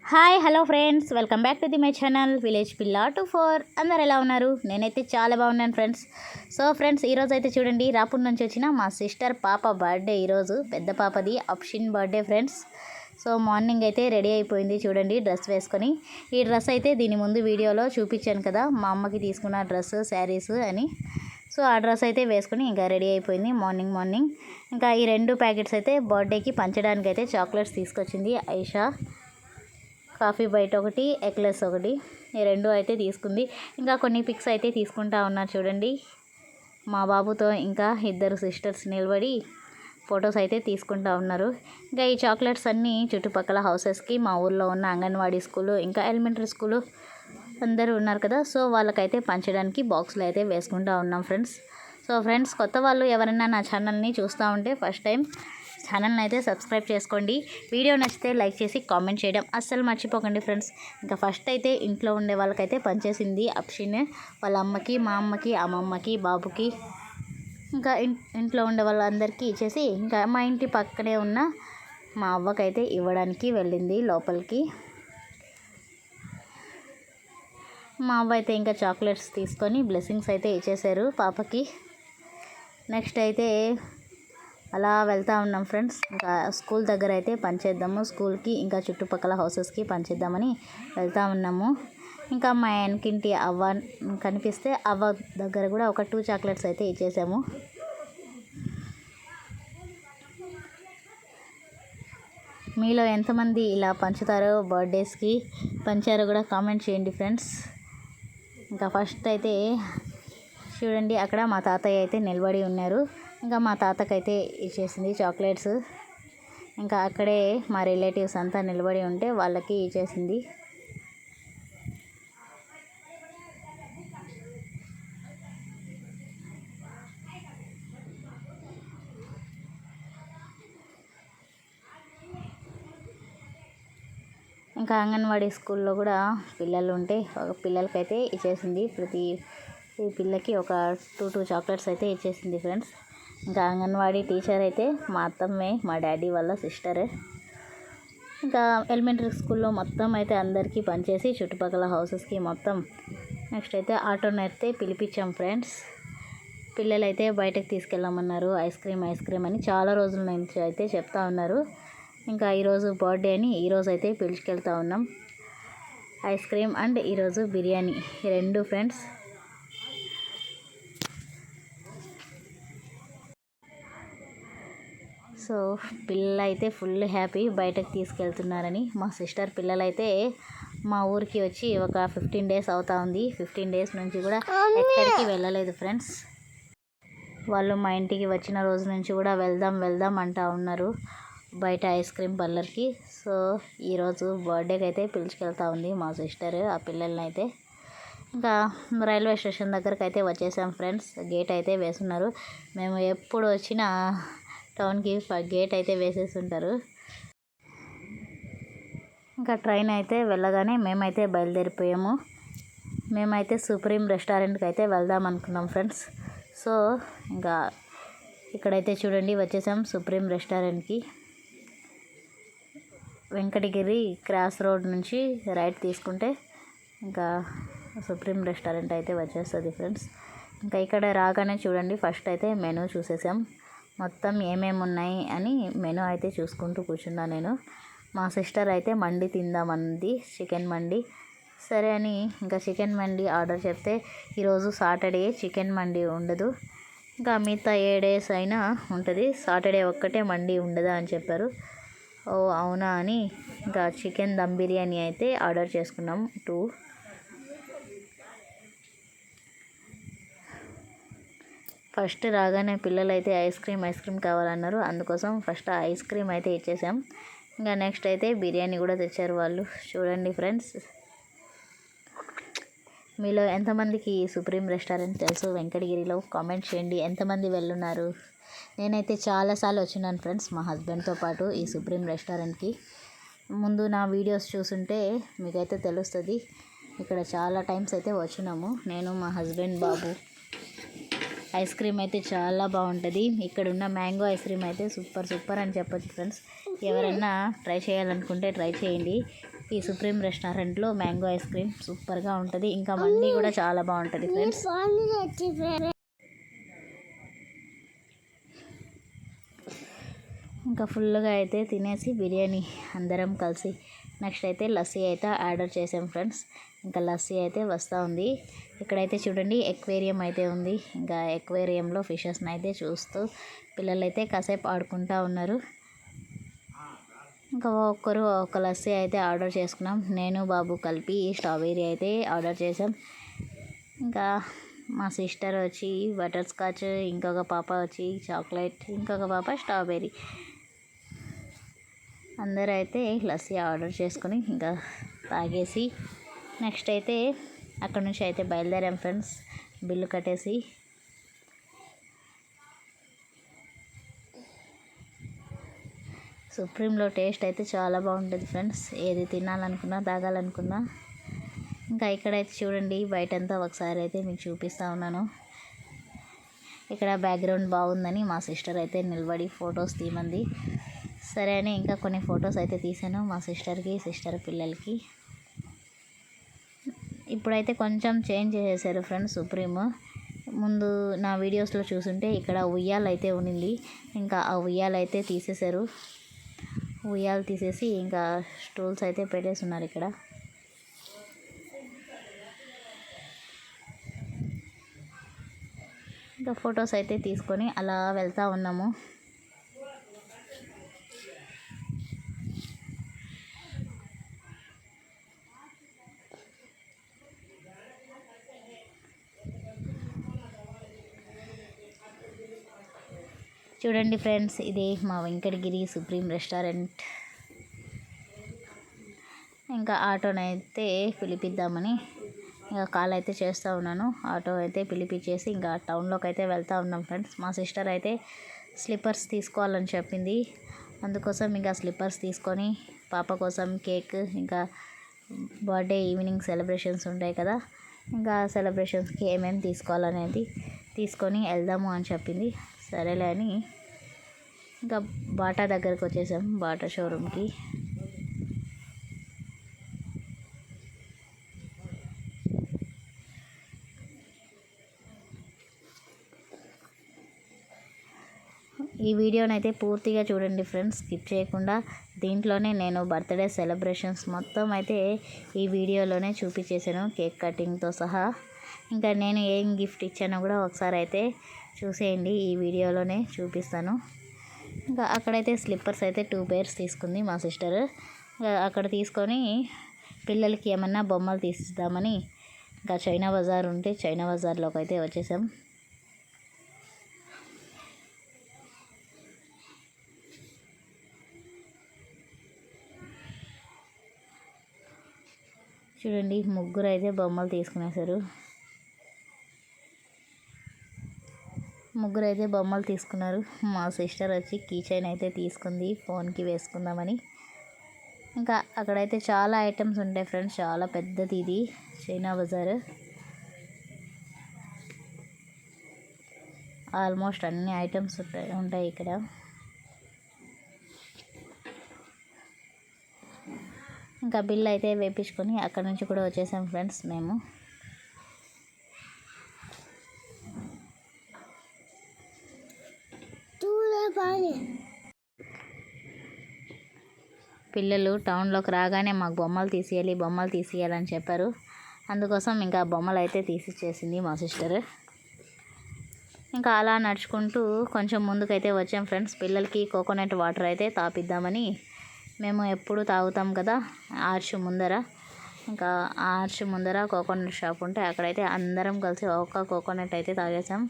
Hi hello friends, welcome back to my channel village పిల్ల 24. అందరు ఎలా ఉన్నారు? నేనైతే చాలా బాగున్నాను ఫ్రెండ్స్. సో ఫ్రెండ్స్, ఈరోజు అయితే చూడండి, రాపూర్ నుంచి వచ్చిన మా సిస్టర్ పాప బర్త్డే. ఈరోజు పెద్ద పాపది అప్షిన్ బర్త్డే ఫ్రెండ్స్. సో మార్నింగ్ అయితే రెడీ అయిపోయింది చూడండి, డ్రెస్ వేసుకొని. ఈ డ్రెస్ అయితే దీని ముందు వీడియోలో చూపించాను కదా, మా అమ్మకి తీసుకున్న డ్రెస్ శారీస్ అని. సో ఆ డ్రెస్ అయితే వేసుకొని ఇంకా రెడీ అయిపోయింది మార్నింగ్. ఇంకా ఈ 2 ప్యాకెట్స్ అయితే బర్త్డేకి పంచడానికి అయితే చాక్లెట్స్ తీసుకొచ్చింది ఐషా. కాఫీ బైట్ ఒకటి, ఎక్లెస్ ఒకటి, ఈ 2 అయితే తీసుకుంది. ఇంకా కొన్ని పిక్స్ అయితే తీసుకుంటా ఉన్నారు చూడండి. మా బాబుతో ఇంకా 2 సిస్టర్స్ నిలబడి ఫొటోస్ అయితే తీసుకుంటా ఉన్నారు. ఇంకా ఈ చాక్లెట్స్ అన్నీ చుట్టుపక్కల హౌసెస్కి, మా ఊర్లో ఉన్న అంగన్వాడీ స్కూలు, ఇంకా ఎలిమెంటరీ స్కూలు అందరూ ఉన్నారు కదా, సో వాళ్ళకైతే పంచడానికి బాక్స్లో అయితే వేసుకుంటా ఉన్నాం ఫ్రెండ్స్. సో ఫ్రెండ్స్, కొత్త వాళ్ళు ఎవరైనా నా ఛానల్ని చూస్తూ ఉంటే ఫస్ట్ టైం ఛానల్ని అయితే సబ్స్క్రైబ్ చేసుకోండి. వీడియో నచ్చితే లైక్ చేసి కామెంట్ చేయడం అస్సలు మర్చిపోకండి ఫ్రెండ్స్. ఇంకా ఫస్ట్ అయితే ఇంట్లో ఉండే వాళ్ళకైతే పనిచేసింది అప్షిన్, వాళ్ళ అమ్మకి, మా అమ్మకి, అమ్మమ్మకి, బాబుకి, ఇంకా ఇంట్లో ఉండే వాళ్ళందరికీ ఇచ్చేసి ఇంకా మా ఇంటి పక్కనే ఉన్న మా అవ్వకైతే ఇవ్వడానికి వెళ్ళింది లోపలికి. మా అవ్వ అయితే ఇంకా చాక్లెట్స్ తీసుకొని బ్లెస్సింగ్స్ అయితే ఇచ్చేసారు పాపకి. నెక్స్ట్ అయితే అలా వెళ్తూ ఉన్నాం ఫ్రెండ్స్. ఇంకా స్కూల్ దగ్గర అయితే పనిచేద్దాము, స్కూల్కి ఇంకా చుట్టుపక్కల హౌసెస్కి పనిచేద్దామని వెళ్తూ ఉన్నాము. ఇంకా మా వెనకింటి అవ్వ కనిపిస్తే అవ్వ దగ్గర కూడా ఒక 2 చాక్లెట్స్ అయితే ఇచ్చేసాము. మీలో ఎంతమంది ఇలా పంచుతారో, బర్త్డేస్కి పంచారో కూడా కామెంట్ చేయండి ఫ్రెండ్స్. ఇంకా ఫస్ట్ అయితే చూడండి, అక్కడ మా తాతయ్య అయితే నిలబడి ఉన్నారు. ఇంకా మా తాతకైతే ఇచ్చేసింది చాక్లెట్స్. ఇంకా అక్కడే మా రిలేటివ్స్ అంతా నిలబడి ఉంటే వాళ్ళకి ఇచ్చేసింది. ఇంకా అంగన్వాడీ స్కూల్లో కూడా పిల్లలు ఉంటే పిల్లలకైతే ఇచ్చేసింది. ప్రతి పిల్లకి ఒక 2 చాక్లెట్స్ అయితే ఇచ్చేసింది ఫ్రెండ్స్. ఇంకా అంగన్వాడీ టీచర్ అయితే మా అత్తమ్మే, మా డాడీ వాళ్ళ సిస్టరే. ఇంకా ఎలిమెంటరీ స్కూల్లో మొత్తం అయితే అందరికీ పనిచేసి చుట్టుపక్కల హౌసెస్కి మొత్తం. నెక్స్ట్ అయితే ఆటోని అయితే పిలిపించాం ఫ్రెండ్స్. పిల్లలైతే బయటకు తీసుకెళ్ళమన్నారు, ఐస్ క్రీమ్ అని చాలా రోజుల నుంచి అయితే చెప్తా ఉన్నారు. ఇంకా ఈరోజు బర్త్డే అని ఈరోజు అయితే పిలుచుకెళ్తా ఉన్నాం. ఐస్ క్రీమ్ అండ్ ఈరోజు బిర్యానీ, ఈ 2 ఫ్రెండ్స్. సో పిల్లలైతే ఫుల్ హ్యాపీ బయటకు తీసుకెళ్తున్నారని. మా సిస్టర్ పిల్లలైతే మా ఊరికి వచ్చి ఒక 15 డేస్ అవుతా ఉంది. 15 డేస్ నుంచి కూడా ఎక్కడికి వెళ్ళలేదు ఫ్రెండ్స్. వాళ్ళు మా ఇంటికి వచ్చిన రోజు నుంచి కూడా వెళ్దాం అంటూ ఉన్నారు బయట ఐస్ క్రీమ్ పార్లర్కి. సో ఈరోజు బర్త్డేకి అయితే పిలుచుకెళ్తా ఉంది మా సిస్టర్ ఆ పిల్లల్ని అయితే. ఇంకా రైల్వే స్టేషన్ దగ్గరకు అయితే వచ్చేసాం ఫ్రెండ్స్. గేట్ అయితే వేస్తున్నారు. మేము ఎప్పుడు వచ్చినా టౌన్కి గేట్ అయితే వేసేసి ఉంటారు. ఇంకా ట్రైన్ అయితే వెళ్ళగానే మేమైతే బయలుదేరిపోయాము. మేమైతే సుప్రీం రెస్టారెంట్కి అయితే వెళ్దాం అనుకున్నాం ఫ్రెండ్స్. సో ఇంకా ఇక్కడైతే చూడండి వచ్చేసాం సుప్రీం రెస్టారెంట్కి. వెంకటగిరి క్రాస్ రోడ్ నుంచి రైట్ తీసుకుంటే ఇంకా సుప్రీం రెస్టారెంట్ అయితే వచ్చేస్తుంది ఫ్రెండ్స్. ఇంకా ఇక్కడ రాగానే చూడండి, ఫస్ట్ అయితే మెనూ చూసేసాం. మొత్తం ఏమేమి ఉన్నాయి అని మెనూ అయితే చూసుకుంటూ కూర్చున్నా నేను. మా సిస్టర్ అయితే మండి తిందామన్నది, చికెన్ మండి. సరే అని ఇంకా చికెన్ మండి ఆర్డర్ చెప్తే ఈరోజు సాటర్డే చికెన్ మండి ఉండదు, ఇంకా మిగతా 7 డేస్ అయినా ఉంటుంది, సాటర్డే ఒక్కటే మండి ఉండదా అని చెప్పారు. ఓ అవునా అని ఇంకా చికెన్ దమ్ బిర్యానీ అయితే ఆర్డర్ చేసుకున్నాం 2. ఫస్ట్ రాగానే పిల్లలైతే ఐస్ క్రీమ్ కావాలన్నారు, అందుకోసం ఫస్ట్ ఐస్ క్రీమ్ అయితే ఇచ్చేసాం. ఇంకా నెక్స్ట్ అయితే బిర్యానీ కూడా తెచ్చారు వాళ్ళు. చూడండి ఫ్రెండ్స్, మీలో ఎంతమందికి సుప్రీం రెస్టారెంట్ తెలుసు వెంకటగిరిలో కామెంట్ చేయండి. ఎంతమంది వెళ్ళున్నారు? నేనైతే చాలాసార్లు వచ్చినాను ఫ్రెండ్స్ మా హస్బెండ్తో పాటు ఈ సుప్రీం రెస్టారెంట్కి. ముందు నా వీడియోస్ చూసుంటే మీకైతే తెలుస్తుంది. ఇక్కడ చాలా టైమ్స్ అయితే వచ్చినాము, నేను, మా హస్బెండ్, బాబు. ఐస్ క్రీమ్ అయితే చాలా బాగుంటుంది. ఇక్కడ ఉన్న మ్యాంగో ఐస్ క్రీమ్ అయితే సూపర్ అని చెప్పొచ్చు ఫ్రెండ్స్. ఎవరైనా ట్రై చేయాలనుకుంటే ట్రై చేయండి. ఈ సుప్రీం రెస్టారెంట్లో మ్యాంగో ఐస్ క్రీమ్ సూపర్గా ఉంటుంది. ఇంకా మండి కూడా చాలా బాగుంటుంది ఫ్రెండ్స్. ఇంకా ఫుల్గా అయితే తినేసి బిర్యానీ అందరం కలిసి నెక్స్ట్ అయితే లస్సీ అయితే ఆర్డర్ చేసాం ఫ్రెండ్స్. ఇంకా లస్సీ అయితే వస్తూ ఉంది. ఇక్కడైతే చూడండి ఎక్వేరియం అయితే ఉంది. ఇంకా ఎక్వేరియంలో ఫిషెస్ని అయితే చూస్తూ పిల్లలైతే కాసేపు ఆడుకుంటూ ఉన్నారు. ఇంకా ఒక్కరు ఒక లస్సీ అయితే ఆర్డర్ చేసుకున్నాం. నేను బాబు కలిపి స్ట్రాబెర్రీ అయితే ఆర్డర్ చేసాం. ఇంకా మా సిస్టర్ వచ్చి బటర్ స్కాచ్, ఇంకొక పాప వచ్చి చాక్లెట్, ఇంకొక పాప స్ట్రాబెర్రీ. అందరూ అయితే లస్సీ ఆర్డర్ చేసుకొని ఇంకా తాగేసి నెక్స్ట్ అయితే అక్కడ నుంచి అయితే బయలుదేరాం ఫ్రెండ్స్. బిల్లు కట్టేసి సుప్రీంలో టేస్ట్ అయితే చాలా బాగుంటుంది ఫ్రెండ్స్. ఏది తినాలనుకున్నా తాగాలనుకున్నా. ఇంకా ఇక్కడైతే చూడండి బయటంతా ఒకసారి అయితే మీకు చూపిస్తూ ఉన్నాను. ఇక్కడ బ్యాక్గ్రౌండ్ బాగుందని మా సిస్టర్ అయితే నిలబడి ఫొటోస్ తీయమంది. సరే అని ఇంకా కొన్ని ఫొటోస్ అయితే తీసాను మా సిస్టర్కి, సిస్టర్ పిల్లలకి. ఇప్పుడైతే కొంచెం చేంజ్ చేసేసారు ఫ్రెండ్స్ సుప్రీం. ముందు నా వీడియోస్లో చూసుంటే ఇక్కడ ఉయ్యాలు అయితే ఉన్నింది. ఇంకా ఆ ఉయ్యాలు అయితే తీసేశారు. ఉయ్యాలు తీసేసి ఇంకా స్టూల్స్ అయితే పెట్టేసి ఉన్నారు ఇక్కడ. ఇంకా ఫొటోస్ అయితే తీసుకొని అలా వెళ్తూ ఉన్నాము. చూడండి ఫ్రెండ్స్, ఇదే మా వెంకటగిరి సుప్రీం రెస్టారెంట్. ఇంకా ఆటోనైతే పిలిపిద్దామని ఇంకా కాల్ అయితే చేస్తూ ఉన్నాను. ఆటో అయితే పిలిపించేసి ఇంకా టౌన్లోకి అయితే వెళ్తూ ఉన్నాం ఫ్రెండ్స్. మా సిస్టర్ అయితే స్లిప్పర్స్ తీసుకోవాలని చెప్పింది. అందుకోసం ఇంకా స్లిప్పర్స్ తీసుకొని పాప కోసం కేక్, ఇంకా బర్త్డే ఈవినింగ్ సెలబ్రేషన్స్ ఉంటాయి కదా, ఇంకా సెలబ్రేషన్స్కి ఏమేమి తీసుకోవాలనేది తీసుకొని వెళ్దాము అని చెప్పింది. సరేలే అని ఇంకా బాటా దగ్గరకు వచ్చేసాం, బాటా షోరూమ్కి. ఈ వీడియోనైతే పూర్తిగా చూడండి ఫ్రెండ్స్, స్కిప్ చేయకుండా. దీంట్లోనే నేను బర్త్డే సెలబ్రేషన్స్ మొత్తం అయితే ఈ వీడియోలోనే చూపించేసాను, కేక్ కటింగ్తో సహా. ఇంకా నేను ఏం గిఫ్ట్ ఇచ్చానో కూడా ఒకసారి అయితే చూసేయండి, ఈ వీడియోలోనే చూపిస్తాను. ఇంకా అక్కడైతే స్లిప్పర్స్ అయితే 2 pairs తీసుకుంది మా సిస్టర్. అక్కడ తీసుకొని పిల్లలకి ఏమన్నా బొమ్మలు తీసిద్దామని ఇంకా చైనా బజార్ ఉంటే చైనా బజార్లోకి అయితే వచ్చేసాం. చూడండి ముగ్గురు అయితే బొమ్మలు తీసుకునేసారు. ముగ్గురు అయితే బొమ్మలు తీసుకున్నారు. మా సిస్టర్ వచ్చి కీ చైన్ అయితే తీసుకుంది ఫోన్కి వేసుకుందామని. ఇంకా అక్కడైతే చాలా ఐటమ్స్ ఉంటాయి ఫ్రెండ్స్, చాలా పెద్దది ఇది చైనా బజార్. ఆల్మోస్ట్ అన్ని ఐటమ్స్ ఉంటాయి ఇక్కడ. ఇంకా బిల్ అయితే వేపించుకొని అక్కడ నుంచి కూడా వచ్చేసాం ఫ్రెండ్స్ మేము. పిల్లలు టౌన్లోకి రాగానే మాకు బొమ్మలు తీసియాలని చెప్పారు. అందుకోసం ఇంకా బొమ్మలు అయితే తీసిచ్చేసింది మా సిస్టర్. ఇంకా అలా నడుచుకుంటూ కొంచెం ముందుకైతే వచ్చాం ఫ్రెండ్స్. పిల్లలకి కోకోనట్ వాటర్ అయితే తాపిద్దామని, మేము ఎప్పుడు తాగుతాం కదా ఆర్చ్ ముందర. ఇంకా ఆర్చ్ ముందర కోకోనట్ షాప్ ఉంటే అక్కడైతే అందరం కలిసి ఒక్క కోకోనట్ అయితే తాగేసాం.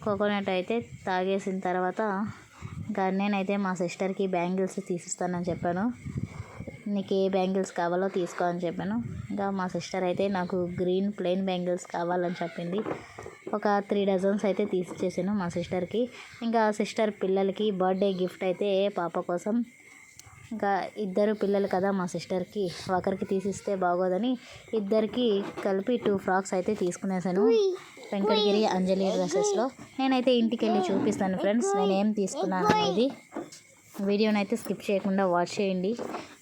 కోకోనట్ అయితే తాగేసిన తర్వాత ఇంకా నేనైతే మా సిస్టర్కి బ్యాంగిల్స్ తీసిస్తానని చెప్పాను. నీకు ఏ బ్యాంగిల్స్ కావాలో తీసుకో అని చెప్పాను. ఇంకా మా సిస్టర్ అయితే నాకు గ్రీన్ ప్లెయిన్ బ్యాంగిల్స్ కావాలని చెప్పింది. ఒక 3 డజన్స్ అయితే తీసిచ్చేసాను మా సిస్టర్కి. ఇంకా సిస్టర్ పిల్లలకి బర్త్డే గిఫ్ట్ అయితే పాప కోసం. ఇంకా 2 పిల్లలు కదా మా సిస్టర్కి, ఒకరికి తీసిస్తే బాగోదని ఇద్దరికి కలిపి 2 ఫ్రాక్స్ అయితే తీసుకునేసాను వెంకటగిరి అంజలి డ్రెస్సెస్లో. నేనైతే ఇంటికి వెళ్ళి చూపిస్తాను ఫ్రెండ్స్ నేనేం తీసుకున్నాను అనేది. వీడియోని అయితే స్కిప్ చేయకుండా వాచ్ చేయండి.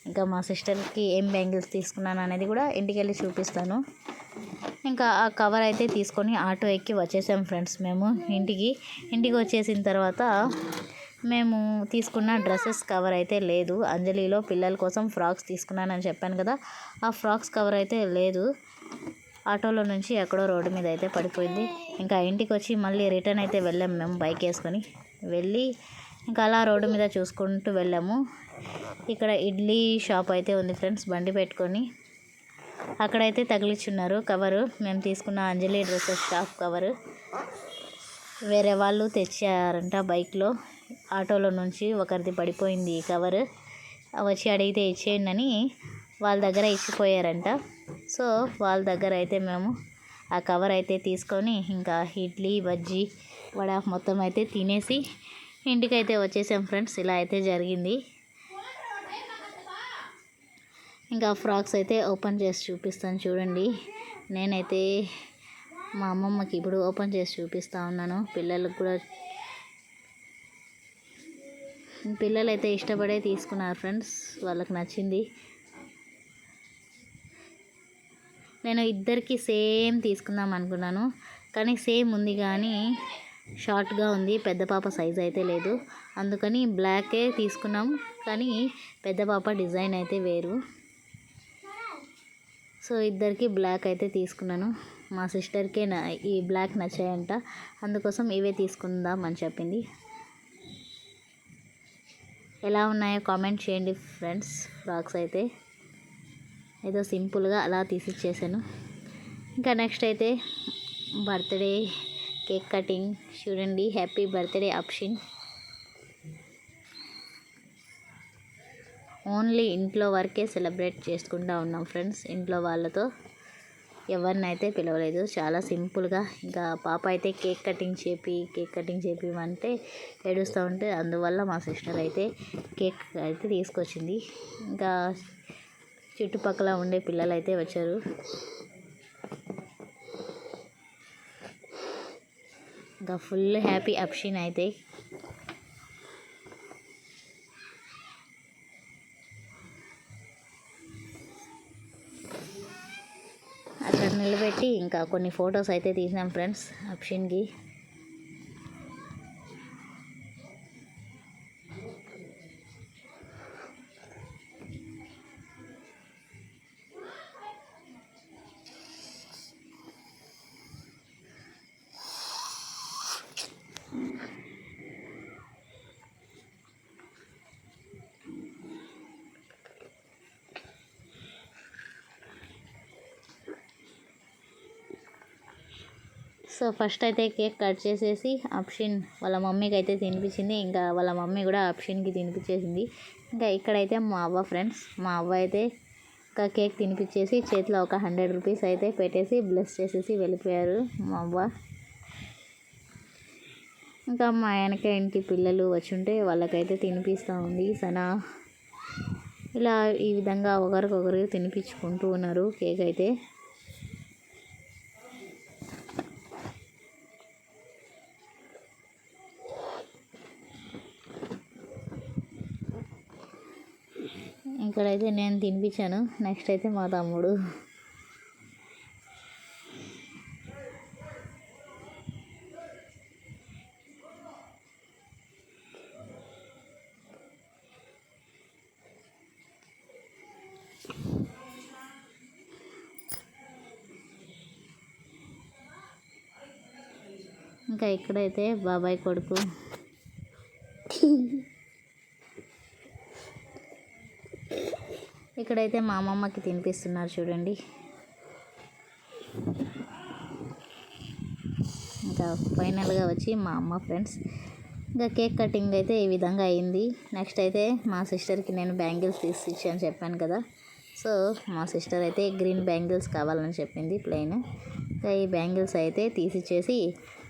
ఇంకా మా సిస్టర్కి ఏం బ్యాంగిల్స్ తీసుకున్నాను అనేది కూడా ఇంటికి వెళ్ళి చూపిస్తాను. ఇంకా ఆ కవర్ అయితే తీసుకొని ఆటో ఎక్కి వచ్చేసాం ఫ్రెండ్స్. మేము ఇంటికి వచ్చేసిన తర్వాత మేము తీసుకున్న డ్రెస్సెస్ కవర్ అయితే లేదు. అంజలిలో పిల్లల కోసం ఫ్రాక్స్ తీసుకున్నానని చెప్పాను కదా, ఆ ఫ్రాక్స్ కవర్ అయితే లేదు. ఆటోలో నుంచి ఎక్కడో రోడ్డు మీద అయితే పడిపోయింది. ఇంకా ఇంటికి వచ్చి మళ్ళీ రిటర్న్ అయితే వెళ్ళాము. మేము బైక్ వేసుకొని వెళ్ళి ఇంకా అలా రోడ్డు మీద చూసుకుంటూ వెళ్ళాము. ఇక్కడ ఇడ్లీ షాప్ అయితే ఉంది ఫ్రెండ్స్. బండి పెట్టుకొని అక్కడైతే తగిలించున్నారు కవరు. మేము తీసుకున్న అంజలి డ్రెస్సెస్ షాప్ కవరు వేరే వాళ్ళు తెచ్చారంట బైక్లో. ఆటోలో నుంచి ఒకరిది పడిపోయింది ఈ కవరు. వచ్చి అడిగితే ఇచ్చేయండి అని వాళ్ళ దగ్గర ఇచ్చిపోయారంట. సో వాళ్ళ దగ్గర అయితే మేము ఆ కవర్ అయితే తీసుకొని ఇంకా ఇడ్లీ బజ్జీ వడ మొత్తం అయితే తినేసి ఇంటికైతే వచ్చేసాం ఫ్రెండ్స్. ఇలా అయితే జరిగింది. ఇంకా ఫ్రాక్స్ అయితే ఓపెన్ చేసి చూపిస్తాను చూడండి. నేనైతే మా అమ్మమ్మకి ఇప్పుడు ఓపెన్ చేసి చూపిస్తూ ఉన్నాను. పిల్లలు అయితే ఇష్టపడే తీసుకున్నారు ఫ్రెండ్స్. వాళ్ళకి నచ్చింది. నేను ఇద్దరికి సేమ్ తీసుకుందాం అనుకున్నాను, కానీ సేమ్ ఉంది కానీ షార్ట్గా ఉంది. పెద్ద పాప సైజ్ అయితే లేదు, అందుకని బ్లాకే తీసుకున్నాం. కానీ పెద్ద పాప డిజైన్ అయితే వేరు. సో ఇద్దరికి బ్లాక్ అయితే తీసుకున్నాను. మా సిస్టర్కే ఈ బ్లాక్ నచ్చాయంట, అందుకోసం ఇవే తీసుకుందాం అని చెప్పింది. ఎలా ఉన్నాయో కామెంట్ చేయండి ఫ్రెండ్స్. ఫ్రాక్స్ అయితే ఏదో సింపుల్గా అలా తీసిచ్చేసాను. ఇంకా నెక్స్ట్ అయితే బర్త్డే కేక్ కటింగ్ చూడండి. హ్యాపీ బర్త్డే అప్షిన్. ఓన్లీ ఇంట్లో వరకే సెలబ్రేట్ చేసుకుంటూ ఉన్నాం ఫ్రెండ్స్. ఇంట్లో వాళ్ళతో ఎవరినైతే పిలవలేదు. చాలా సింపుల్గా. ఇంకా పాప అయితే కేక్ కటింగ్ చేపిమంటే ఏడుస్తూ ఉంటే అందువల్ల మా సిస్టర్ అయితే కేక్ అయితే తీసుకొచ్చింది. ఇంకా చుట్టుపక్కల ఉండే పిల్లలు అయితే వచ్చారు. ఇంకా ఫుల్ హ్యాపీ అప్షిన్ అయితే. అక్కడ నిలబెట్టి ఇంకా కొన్ని ఫొటోస్ అయితే తీసినాం ఫ్రెండ్స్ అప్షిన్కి. సో ఫస్ట్ అయితే కేక్ కట్ చేసేసి అప్షిన్ వాళ్ళ మమ్మీకి అయితే తినిపించింది. ఇంకా వాళ్ళ మమ్మీ కూడా అప్షిన్కి తినిపించేసింది. ఇంకా ఇక్కడైతే మా అవ్వ ఫ్రెండ్స్. మా అవ్వ అయితే ఇంకా కేక్ తినిపించేసి చేతిలో ఒక 100 రూపీస్ అయితే పెట్టేసి బ్లెస్ చేసేసి వెళ్ళిపోయారు మా అవ్వ. ఇంకా మా వెనక ఇంటి పిల్లలు వచ్చి ఉంటే వాళ్ళకైతే తినిపిస్తూ ఉంది సనా. ఇలా ఈ విధంగా ఒకరికొకరు తినిపించుకుంటూ ఉన్నారు కేక్ అయితే. ఇక్కడైతే నేను తినిపించాను. నెక్స్ట్ అయితే మా తమ్ముడు. ఇంకా ఇక్కడైతే బాబాయ్ కొడుకు. ఇక్కడైతే మా అమ్మమ్మకి తినిపిస్తున్నారు చూడండి. ఇంకా ఫైనల్గా వచ్చి మా అమ్మ ఫ్రెండ్స్. ఇంకా కేక్ కటింగ్ అయితే ఈ విధంగా అయింది. నెక్స్ట్ అయితే మా సిస్టర్కి నేను బ్యాంగిల్స్ తీసి ఇచ్చాను చెప్పాను కదా. సో మా సిస్టర్ అయితే గ్రీన్ బ్యాంగిల్స్ కావాలని చెప్పింది ప్లెయిన్. ఇంకా ఈ బ్యాంగిల్స్ అయితే తీసిచ్చేసి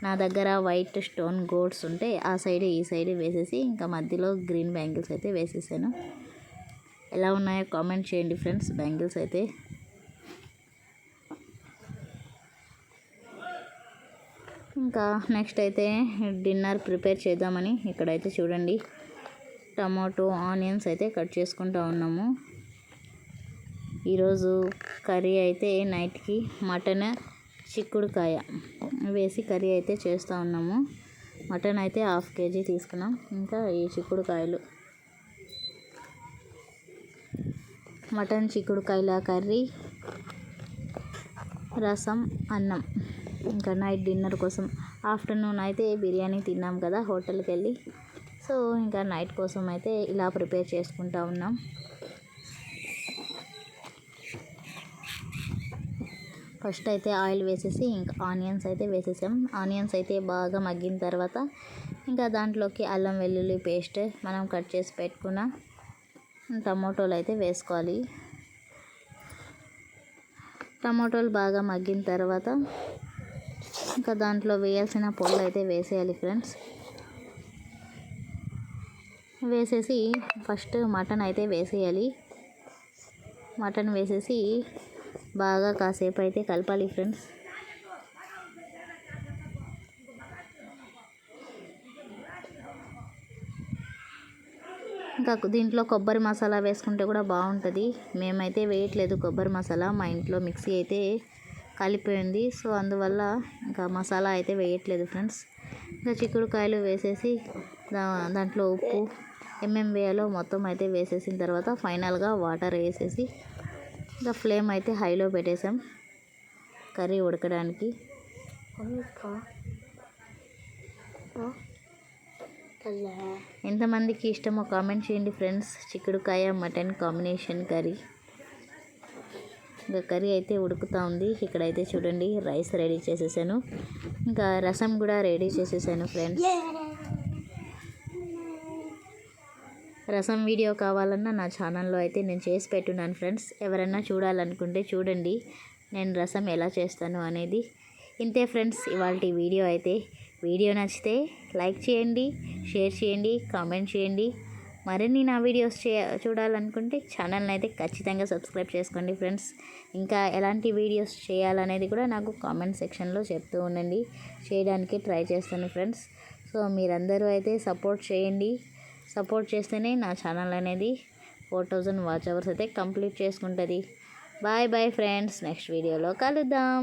నా దగ్గర వైట్ స్టోన్ గోల్డ్స్ ఉంటే ఆ సైడ్ ఈ సైడ్ వేసేసి ఇంకా మధ్యలో గ్రీన్ బ్యాంగిల్స్ అయితే వేసేసాను. ఎలా ఉన్నాయో కామెంట్ చేయండి ఫ్రెండ్స్ బ్యాంగిల్స్ అయితే. ఇంకా నెక్స్ట్ అయితే డిన్నర్ ప్రిపేర్ చేద్దామని ఇక్కడైతే చూడండి టమాటో ఆనియన్స్ అయితే కట్ చేసుకుంటూ ఉన్నాము. ఈరోజు కర్రీ అయితే నైట్కి మటన్ చిక్కుడుకాయ వేసి కర్రీ అయితే చేస్తూ ఉన్నాము. మటన్ అయితే 1/2 kg తీసుకున్నాం. ఇంకా ఈ చిక్కుడుకాయలు, మటన్ చిక్కుడుకాయల కర్రీ, రసం, అన్నం. ఇంకా నైట్ డిన్నర్ కోసం. ఆఫ్టర్నూన్ అయితే బిర్యానీ తిన్నాం కదా హోటల్కి వెళ్ళి. సో ఇంకా నైట్ కోసం అయితే ఇలా ప్రిపేర్ చేసుకుంటూ ఉన్నాం. ఫస్ట్ అయితే ఆయిల్ వేసేసి ఇంకా ఆనియన్స్ అయితే వేసేసాం. ఆనియన్స్ అయితే బాగా మగ్గిన తర్వాత ఇంకా దాంట్లోకి అల్లం వెల్లుల్లి పేస్ట్, మనం కట్ చేసి పెట్టుకున్న టమాటోలు అయితే వేసుకోవాలి. టమాటోలు బాగా మగ్గిన తర్వాత ఇంకా దాంట్లో వేయాల్సిన పొడులు అయితే వేసేయాలి ఫ్రెండ్స్. వేసేసి ఫస్ట్ మటన్ అయితే వేసేయాలి. మటన్ వేసేసి బాగా కాసేపు అయితే కలపాలి ఫ్రెండ్స్. ఇంకా దీంట్లో కొబ్బరి మసాలా వేసుకుంటే కూడా బాగుంటుంది. మేమైతే వేయట్లేదు కొబ్బరి మసాలా, మా ఇంట్లో మిక్సీ అయితే కలిపోయింది. సో అందువల్ల ఇంకా మసాలా అయితే వేయట్లేదు ఫ్రెండ్స్. ఇంకా చిక్కుడుకాయలు వేసేసి దాంట్లో ఉప్పు ఏమేమి వేయాలో మొత్తం అయితే వేసేసిన తర్వాత ఫైనల్గా వాటర్ వేసేసి ఇంకా ఫ్లేమ్ అయితే హైలో పెట్టేసాం కర్రీ ఉడకడానికి. ఎంతమందికి ఇష్టమో కామెంట్ చేయండి ఫ్రెండ్స్. చిక్కుడుకాయ మటన్ కాంబినేషన్ కర్రీ. ఇంకా కర్రీ అయితే ఉడుకుతూ ఉంది. ఇక్కడైతే చూడండి రైస్ రెడీ చేసేసాను. ఇంకా రసం కూడా రెడీ చేసేసాను ఫ్రెండ్స్. రసం వీడియో కావాలన్నా నా ఛానల్లో అయితే నేను చేసి పెట్టున్నాను ఫ్రెండ్స్. ఎవరైనా చూడాలనుకుంటే చూడండి నేను రసం ఎలా చేస్తాను అనేది. ఇంతే ఫ్రెండ్స్ ఇవాల్టి వీడియో అయితే. వీడియో నచ్చితే లైక్ చేయండి, షేర్ చేయండి, కామెంట్ చేయండి. మరిన్ని నా వీడియోస్ చూడాలనుకుంటే ఛానల్ని అయితే ఖచ్చితంగా సబ్స్క్రైబ్ చేసుకోండి ఫ్రెండ్స్. ఇంకా ఎలాంటి వీడియోస్ చేయాలనేది కూడా నాకు కామెంట్ సెక్షన్లో చెప్తూ ఉండండి. చేయడానికి ట్రై చేస్తాను ఫ్రెండ్స్. సో మీరందరూ అయితే సపోర్ట్ చేయండి. సపోర్ట్ చేస్తేనే నా ఛానల్ అనేది 4000 వాచ్ అవర్స్ అయితే కంప్లీట్ చేసుకుంటుంది. Bye bye friends. నెక్స్ట్ వీడియోలో కలుద్దాం.